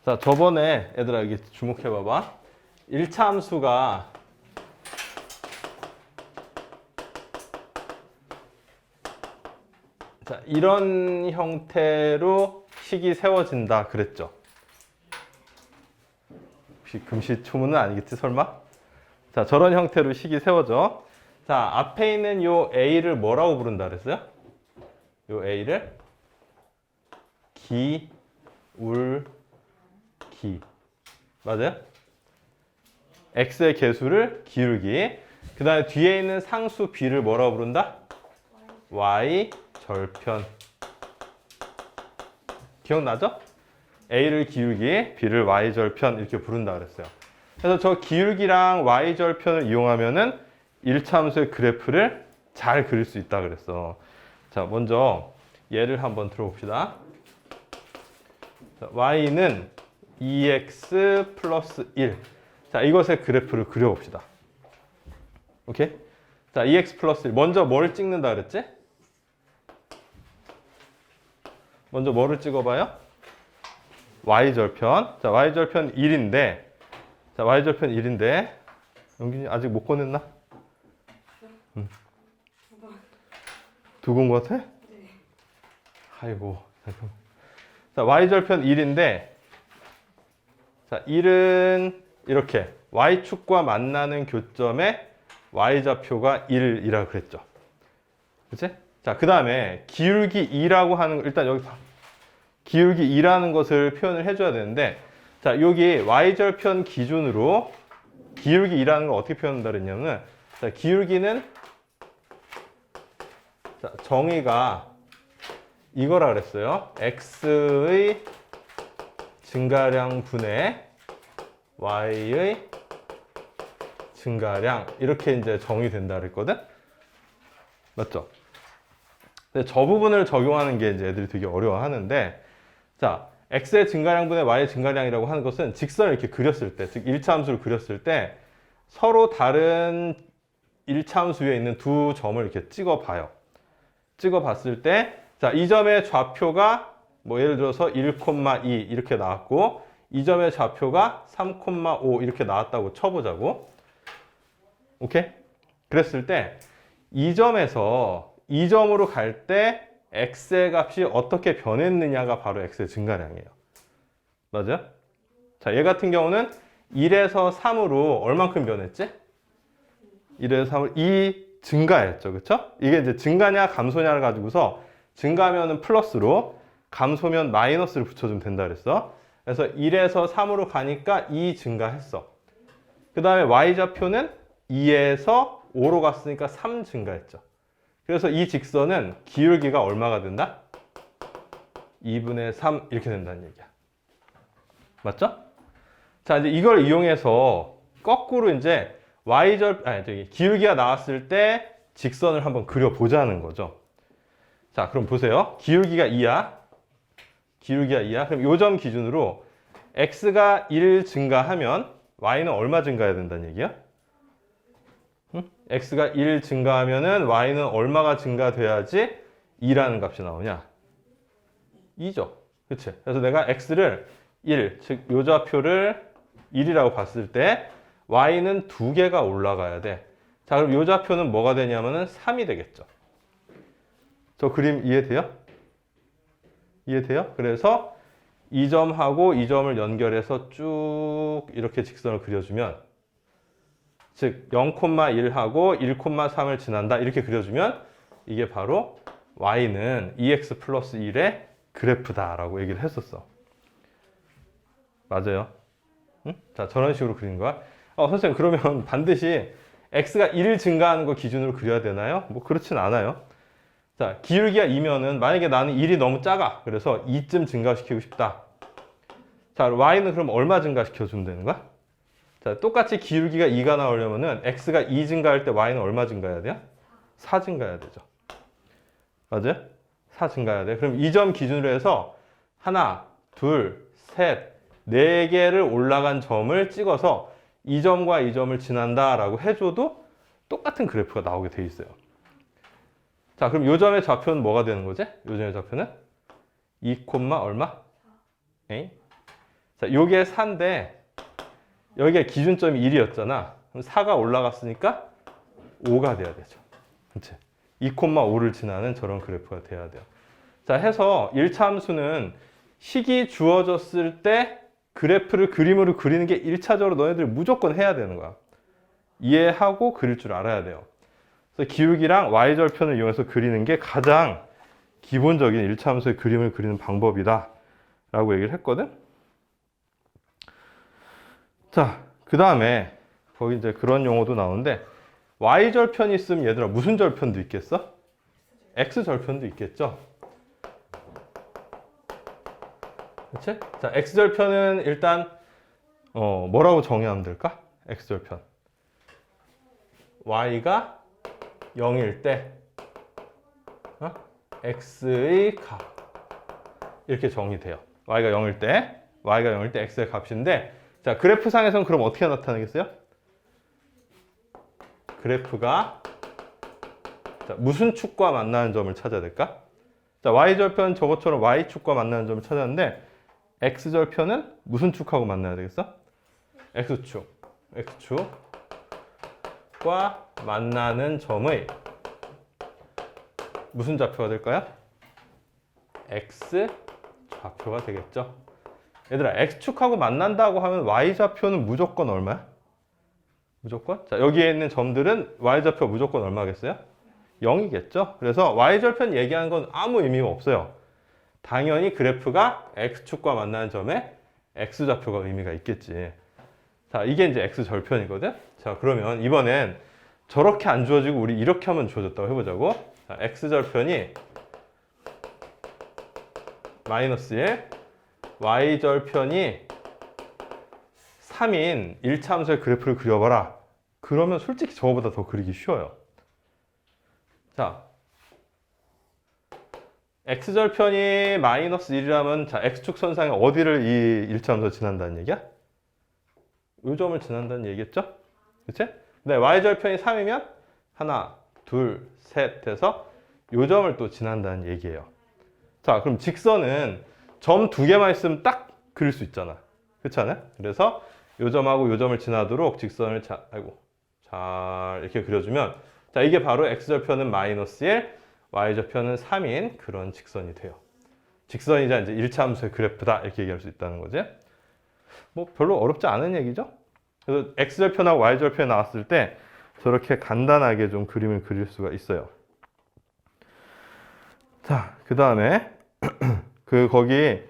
자, 저번에 얘들아 여기 주목해 봐봐. 1차 함수가 자, 이런 형태로 식이 세워진다 그랬죠. 혹시 금시초문은 아니겠지 설마? 자, 저런 형태로 식이 세워져. 자, 앞에 있는 요 A를 뭐라고 부른다 그랬어요? 요 A를 기, 울, 기. 맞아요? X의 개수를 기울기. 그 다음에 뒤에 있는 상수 B를 뭐라고 부른다? Y 절편. 기억나죠? A를 기울기, B를 Y 절편 이렇게 부른다 그랬어요. 그래서 저 기울기랑 Y 절편을 이용하면은 1차 함수의 그래프를 잘 그릴 수 있다 그랬어. 자, 먼저 얘를 한번 들어봅시다. 자, Y는 2x 플러스 1. 자, 이것의 그래프를 그려봅시다. 오케이? 자, 2x 플러스 1. 먼저 뭘 찍는다 그랬지? 먼저 뭐를 찍어봐요? y절편. 자, y절편 1인데, 자, y절편 1인데, 영균이 아직 못 꺼냈나? 두 번 것 같아? 네. 아이고, 잠깐만. 자, y절편 1인데, 자, 1은 이렇게 y축과 만나는 교점에 y좌표가 1이라고 그랬죠. 그치? 자, 그 다음에 기울기 2라고 하는, 일단 여기 봐. 기울기 2라는 것을 표현을 해줘야 되는데, 자, 여기 y절편 기준으로 기울기 2라는 걸 어떻게 표현한다 그랬냐면, 자, 기울기는, 자, 정의가 이거라 그랬어요. x의 증가량 분의 y의 증가량. 이렇게 이제 정의된다 그랬거든? 맞죠? 근데 저 부분을 적용하는 게 이제 애들이 되게 어려워하는데, 자, x의 증가량분의 y의 증가량이라고 하는 것은 직선을 이렇게 그렸을 때, 즉 1차 함수를 그렸을 때 서로 다른 1차 함수 위에 있는 두 점을 이렇게 찍어봐요. 찍어봤을 때, 자, 이 점의 좌표가 뭐 예를 들어서 1,2 이렇게 나왔고, 이 점의 좌표가 3,5 이렇게 나왔다고 쳐보자고. 오케이? 그랬을 때 이 점에서 이 점으로 갈 때 x의 값이 어떻게 변했느냐가 바로 x의 증가량이에요. 맞아요? 자, 얘 같은 경우는 1에서 3으로 얼만큼 변했지? 1에서 3으로 2 증가했죠. 그쵸? 이게 이제 증가냐 감소냐를 가지고서 증가면은 플러스로 감소면 마이너스를 붙여주면 된다 그랬어. 그래서 1에서 3으로 가니까 2 증가했어. 그 다음에 y좌표는 2에서 5로 갔으니까 3 증가했죠. 그래서 이 직선은 기울기가 얼마가 된다? 2분의 3 이렇게 된다는 얘기야. 맞죠? 자, 이제 이걸 이용해서 거꾸로 이제 기울기가 나왔을 때 직선을 한번 그려보자는 거죠. 자, 그럼 보세요. 기울기가 2야. 기울기가 2야. 그럼 요 점 기준으로 x가 1 증가하면 y는 얼마 증가해야 된다는 얘기야? x가 1 증가하면은 y는 얼마가 증가돼야지 2라는 값이 나오냐? 2죠. 그치? 그래서 내가 x를 1, 즉 요 좌표를 1이라고 봤을 때 y는 2개가 올라가야 돼. 자, 그럼 요 좌표는 뭐가 되냐면은 3이 되겠죠. 저 그림 이해돼요? 이해돼요? 그래서 이 점하고 이 점을 연결해서 쭉 이렇게 직선을 그려주면, 즉 0,1하고 1,3을 지난다 이렇게 그려주면 이게 바로 y는 2x 플러스 1의 그래프다라고 얘기를 했었어. 맞아요? 응? 자, 저런 식으로 그리는 거야. 선생님, 그러면 반드시 x가 1 증가하는 거 기준으로 그려야 되나요? 뭐 그렇진 않아요. 자, 기울기가 2면은 만약에 나는 1이 너무 작아. 그래서 2쯤 증가시키고 싶다. 자, y는 그럼 얼마 증가시켜주면 되는 거야? 자, 똑같이 기울기가 2가 나오려면은 x가 2 증가할 때 y는 얼마 증가해야 돼요? 4 증가해야 되죠. 맞아요? 4 증가해야 돼. 그럼 이 점 기준으로 해서 하나, 둘, 셋, 4개를 올라간 점을 찍어서 이 점과 이 점을 지난다라고 해줘도 똑같은 그래프가 나오게 돼 있어요. 자, 그럼 요 점의 좌표는 뭐가 되는 거지? 요 점의 좌표는 2, 얼마? 에이? 자, 요게 4인데 여기가 기준점이 1이었잖아. 그럼 4가 올라갔으니까 5가 돼야 되죠. 그치? 2,5를 지나는 저런 그래프가 돼야 돼요. 자, 해서 1차 함수는 식이 주어졌을 때 그래프를 그림으로 그리는 게 1차적으로 너희들이 무조건 해야 되는 거야. 이해하고 그릴 줄 알아야 돼요. 그래서 기울기랑 y절편을 이용해서 그리는 게 가장 기본적인 1차 함수의 그림을 그리는 방법이다 라고 얘기를 했거든. 자, 그 다음에 거기 이제 그런 용어도 나오는데 y절편이 있으면 얘들아 무슨 절편도 있겠어? x절편도 있겠죠? 그치? 자, x절편은 일단 뭐라고 정의하면 될까? x절편 y가 0일 때 x의 값 이렇게 정의돼요. y가 0일 때 x의 값인데 자, 그래프상에서는 그럼 어떻게 나타나겠어요? 그래프가 자, 무슨 축과 만나는 점을 찾아야 될까? 자, y절편 저것처럼 y축과 만나는 점을 찾았는데 x절편은 무슨 축하고 만나야 되겠어? x축과 만나는 점의 무슨 좌표가 될까요? x좌표가 되겠죠. 얘들아, x축하고 만난다고 하면 y좌표는 무조건 얼마야? 무조건? 자, 여기에 있는 점들은 y좌표 무조건 얼마겠어요? 0이겠죠? 그래서 y절편 얘기하는 건 아무 의미가 없어요. 당연히 그래프가 x축과 만나는 점에 x좌표가 의미가 있겠지. 자, 이게 이제 x절편이거든? 자, 그러면 이번엔 저렇게 안 주어지고 우리 이렇게 하면 주어졌다고 해보자고. 자, x절편이 마이너스 1, y절편이 3인 1차 함수의 그래프를 그려봐라. 그러면 솔직히 저거보다 더 그리기 쉬워요. 자, x절편이 마이너스 1이라면 자, x축 선상에 어디를 이 1차 함수가 지난다는 얘기야? 이 점을 지난다는 얘기겠죠? 그치? 네, y절편이 3이면 하나, 둘, 셋 해서 이 점을 또 지난다는 얘기예요. 자, 그럼 직선은 점 2개만 있으면 딱 그릴 수 있잖아. 그렇지 않아요? 그래서 이 점하고 이 점을 지나도록 직선을 잘 이렇게 그려주면 자, 이게 바로 x절편은 마이너스 1, y절편은 3인 그런 직선이 돼요. 직선이자 이제 1차 함수의 그래프다 이렇게 얘기할 수 있다는 거지. 뭐 별로 어렵지 않은 얘기죠. 그래서 x절편하고 y절편이 나왔을 때 저렇게 간단하게 좀 그림을 그릴 수가 있어요. 자, 그 다음에 거기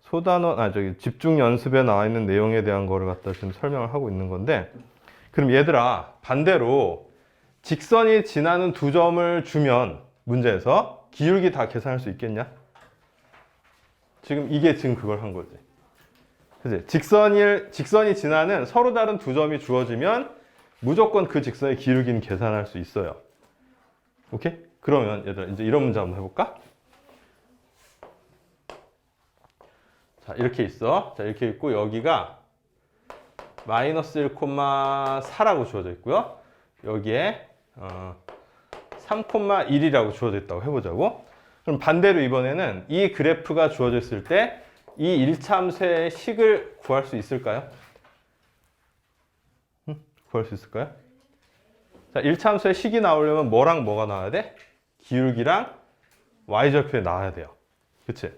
소단원 저기 집중 연습에 나와 있는 내용에 대한 거를 갖다 지금 설명을 하고 있는 건데, 그럼 얘들아 반대로 직선이 지나는 두 점을 주면 문제에서 기울기 다 계산할 수 있겠냐? 이게 지금 그걸 한 거지. 그치? 직선이 지나는 서로 다른 두 점이 주어지면 무조건 그 직선의 기울기는 계산할 수 있어요. 오케이? 그러면 얘들아 이제 이런 문제 한번 해볼까? 자, 이렇게 있어. 자, 이렇게 있고 여기가 마이너스 1,4라고 주어져 있고요. 여기에 3,1이라고 주어져 있다고 해보자고. 그럼 반대로 이번에는 이 그래프가 주어져 있을 때 이 1차 함수의 식을 구할 수 있을까요? 구할 수 있을까요? 자, 1차 함수의 식이 나오려면 뭐랑 뭐가 나와야 돼? 기울기랑 y절편이 나와야 돼요. 그치?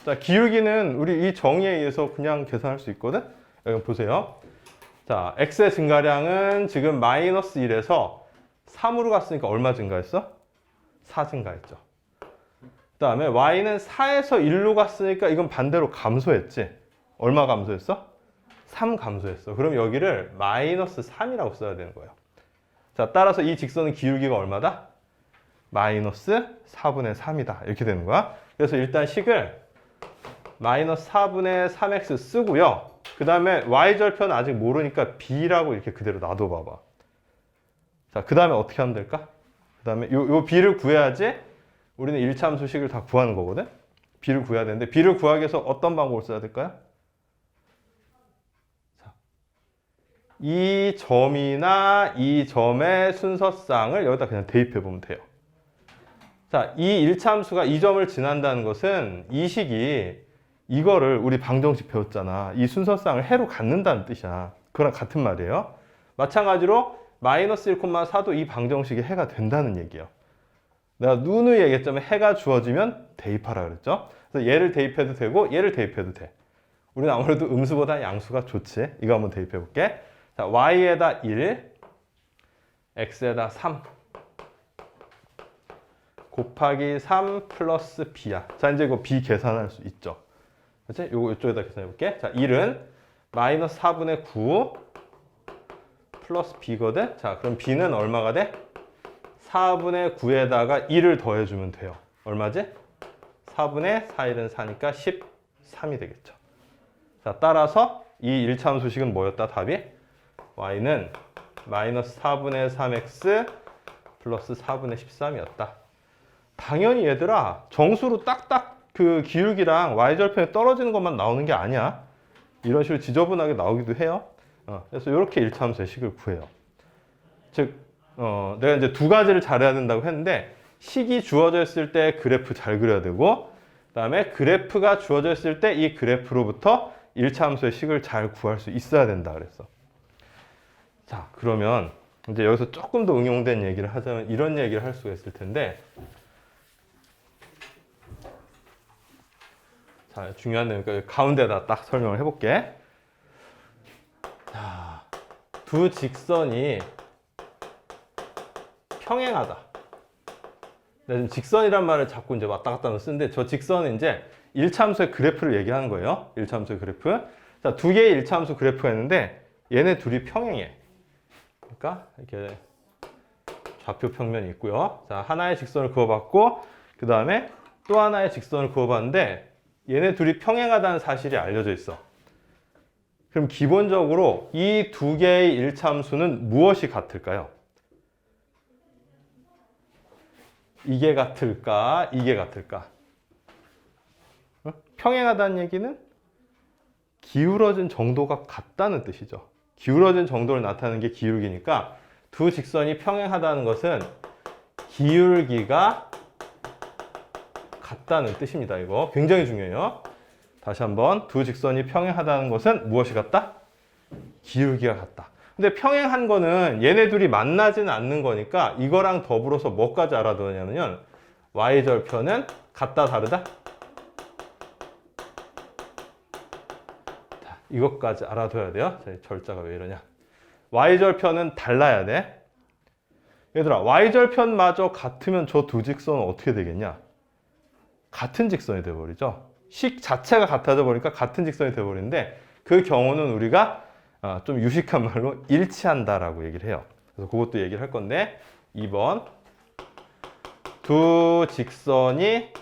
자, 기울기는 우리 이 정의에 의해서 그냥 계산할 수 있거든? 여기 보세요. 자, x의 증가량은 지금 마이너스 1에서 3으로 갔으니까 얼마 증가했어? 4 증가했죠. 그 다음에 y는 4에서 1로 갔으니까 이건 반대로 감소했지. 얼마 감소했어? 3 감소했어. 그럼 여기를 마이너스 3이라고 써야 되는 거예요. 자, 따라서 이 직선의 기울기가 얼마다? 마이너스 4분의 3이다. 이렇게 되는 거야. 그래서 일단 식을 마이너스 4분의 3x 쓰고요. 그 다음에 y절편 아직 모르니까 b라고 이렇게 그대로 놔둬봐봐. 자, 그 다음에 어떻게 하면 될까? 그 다음에 요 b를 구해야지 우리는 1차 함수식을 다 구하는 거거든? b를 구해야 되는데 b를 구하기 위해서 어떤 방법을 써야 될까요? 자, 이 점이나 이 점의 순서쌍을 여기다 그냥 대입해 보면 돼요. 자, 이 1차 함수가 이 점을 지난다는 것은 이 식이 이거를 우리 방정식 배웠잖아. 이 순서쌍을 해로 갖는다는 뜻이야. 그거랑 같은 말이에요. 마찬가지로 마이너스 1,4도 이 방정식이 해가 된다는 얘기예요. 내가 누누이 얘기했지만 해가 주어지면 대입하라 그랬죠. 그래서 얘를 대입해도 되고 얘를 대입해도 돼. 우리는 아무래도 음수보다 양수가 좋지. 이거 한번 대입해 볼게. 자, y에다 1, x에다 3 곱하기 3 플러스 b야. 자, 이제 이거 b 계산할 수 있죠. 그렇지? 요거 이쪽에다 계산해 볼게. 자, 1은 마이너스 4분의 9 플러스 b거든. 자, 그럼 b는 얼마가 돼? 4분의 9에다가 1을 더해주면 돼요. 얼마지? 4분의 4일은 4니까 13이 되겠죠. 자, 따라서 이 1차 함수식은 뭐였다? 답이? y는 마이너스 4분의 3x 플러스 4분의 13이었다. 당연히 얘들아, 정수로 딱딱 그 기울기랑 y절편이 떨어지는 것만 나오는 게 아니야. 이런 식으로 지저분하게 나오기도 해요. 그래서 이렇게 1차 함수의 식을 구해요. 즉, 내가 이제 두 가지를 잘해야 된다고 했는데, 식이 주어져 있을 때 그래프 잘 그려야 되고, 그 다음에 그래프가 주어져 있을 때 이 그래프로부터 1차 함수의 식을 잘 구할 수 있어야 된다 그랬어. 자, 그러면 이제 여기서 조금 더 응용된 얘기를 하자면 이런 얘기를 할 수가 있을 텐데, 자, 중요한 내용, 가운데다 딱 설명을 해볼게. 자, 두 직선이 평행하다. 내가 지금 직선이란 말을 자꾸 이제 왔다 갔다 쓰는데, 저 직선은 이제 1차 함수의 그래프를 얘기하는 거예요. 1차 함수의 그래프. 자, 두 개의 1차 함수 그래프가 있는데, 얘네 둘이 평행해. 그러니까, 이렇게 좌표 평면이 있고요. 자, 하나의 직선을 그어봤고, 그 다음에 또 하나의 직선을 그어봤는데, 얘네 둘이 평행하다는 사실이 알려져 있어. 그럼 기본적으로 이 두 개의 1차 함수는 무엇이 같을까요? 이게 같을까? 이게 같을까? 평행하다는 얘기는 기울어진 정도가 같다는 뜻이죠. 기울어진 정도를 나타내는 게 기울기니까 두 직선이 평행하다는 것은 기울기가 같다는 뜻입니다. 이거 굉장히 중요해요. 다시 한번, 두 직선이 평행하다는 것은 무엇이 같다? 기울기가 같다. 근데 평행한 거는 얘네 둘이 만나지는 않는 거니까 이거랑 더불어서 뭐까지 알아두냐면요, y절편은 같다 다르다? 자, 이것까지 알아둬야 돼요. 자, 절자가 왜 이러냐. y절편은 달라야 돼. 얘들아, y절편마저 같으면 저 두 직선은 어떻게 되겠냐? 같은 직선이 돼버리죠. 식 자체가 같아져 버리니까 같은 직선이 돼버리는데, 그 경우는 우리가 좀 유식한 말로 일치한다라고 얘기를 해요. 그래서 그것도 얘기를 할 건데, 2번 두 직선이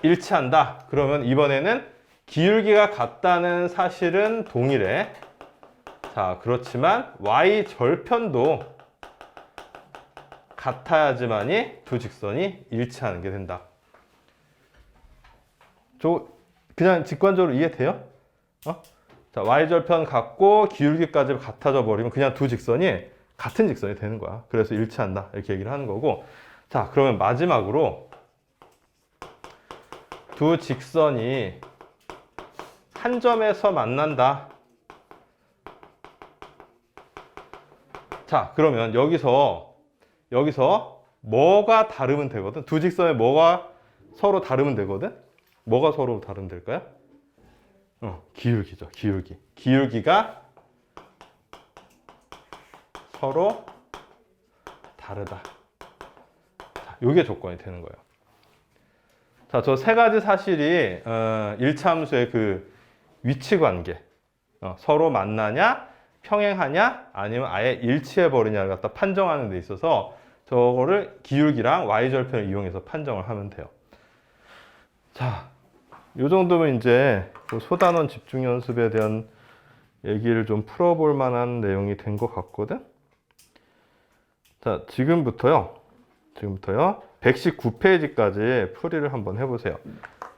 일치한다. 그러면 이번에는 기울기가 같다는 사실은 동일해. 자, 그렇지만 y절편도 같아야지만이 두 직선이 일치하는 게 된다. 그냥 직관적으로 이해돼요? 자, y절편 같고 기울기까지 같아져 버리면 그냥 두 직선이 같은 직선이 되는 거야. 그래서 일치한다. 이렇게 얘기를 하는 거고. 자, 그러면 마지막으로 두 직선이 한 점에서 만난다. 자, 그러면 여기서 뭐가 다르면 되거든? 두 직선에 뭐가 서로 다르면 되거든? 뭐가 서로 다르면 될까요? 기울기죠. 기울기. 기울기가 서로 다르다. 자, 요게 조건이 되는 거예요. 자, 저 세 가지 사실이 1차 함수의 그 위치 관계, 서로 만나냐, 평행하냐, 아니면 아예 일치해 버리냐를 갖다 판정하는 데 있어서 저거를 기울기랑 y절편을 이용해서 판정을 하면 돼요. 자, 요 정도면 이제 그 소단원 집중 연습에 대한 얘기를 좀 풀어볼 만한 내용이 된 것 같거든. 자, 지금부터요 119페이지까지 풀이를 한번 해보세요.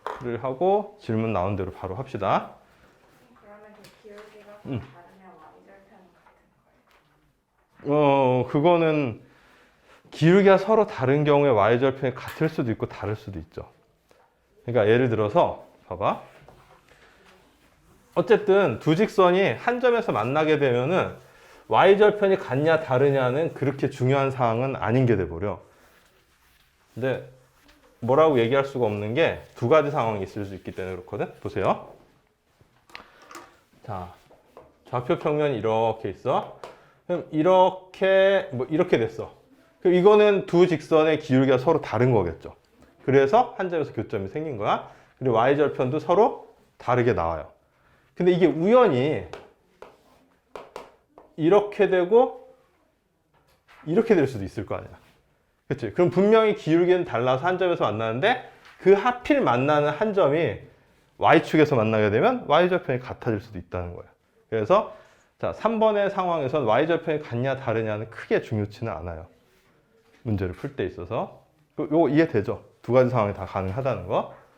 풀이를 하고 질문 나온 대로 바로 합시다. 그러면 그 기울기가 다르면 y절편은 같은 거예요? 그거는 기울기가 서로 다른 경우에 y절편이 같을 수도 있고 다를 수도 있죠. 그러니까 예를 들어서 봐봐. 어쨌든 두 직선이 한 점에서 만나게 되면은 y절편이 같냐 다르냐는 그렇게 중요한 사항은 아닌 게 돼버려. 근데 뭐라고 얘기할 수가 없는 게 두 가지 상황이 있을 수 있기 때문에 그렇거든. 보세요. 자, 좌표 평면이 이렇게 있어. 그럼 이렇게 이렇게 됐어. 그럼 이거는 두 직선의 기울기가 서로 다른 거겠죠. 그래서 한 점에서 교점이 생긴 거야. 그리고 y절편도 서로 다르게 나와요. 근데 이게 우연히 이렇게 되고 이렇게 될 수도 있을 거 아니야. 그치? 그럼 분명히 기울기는 달라서 한 점에서 만나는데 그 하필 만나는 한 점이 y축에서 만나게 되면 y절편이 같아질 수도 있다는 거예요. 그래서 자, 3번의 상황에선 y절편이 같냐 다르냐는 크게 중요치는 않아요. 문제를 풀 때 있어서. 요거 이해되죠? 두 가지 상황이 다 가능하다는 거.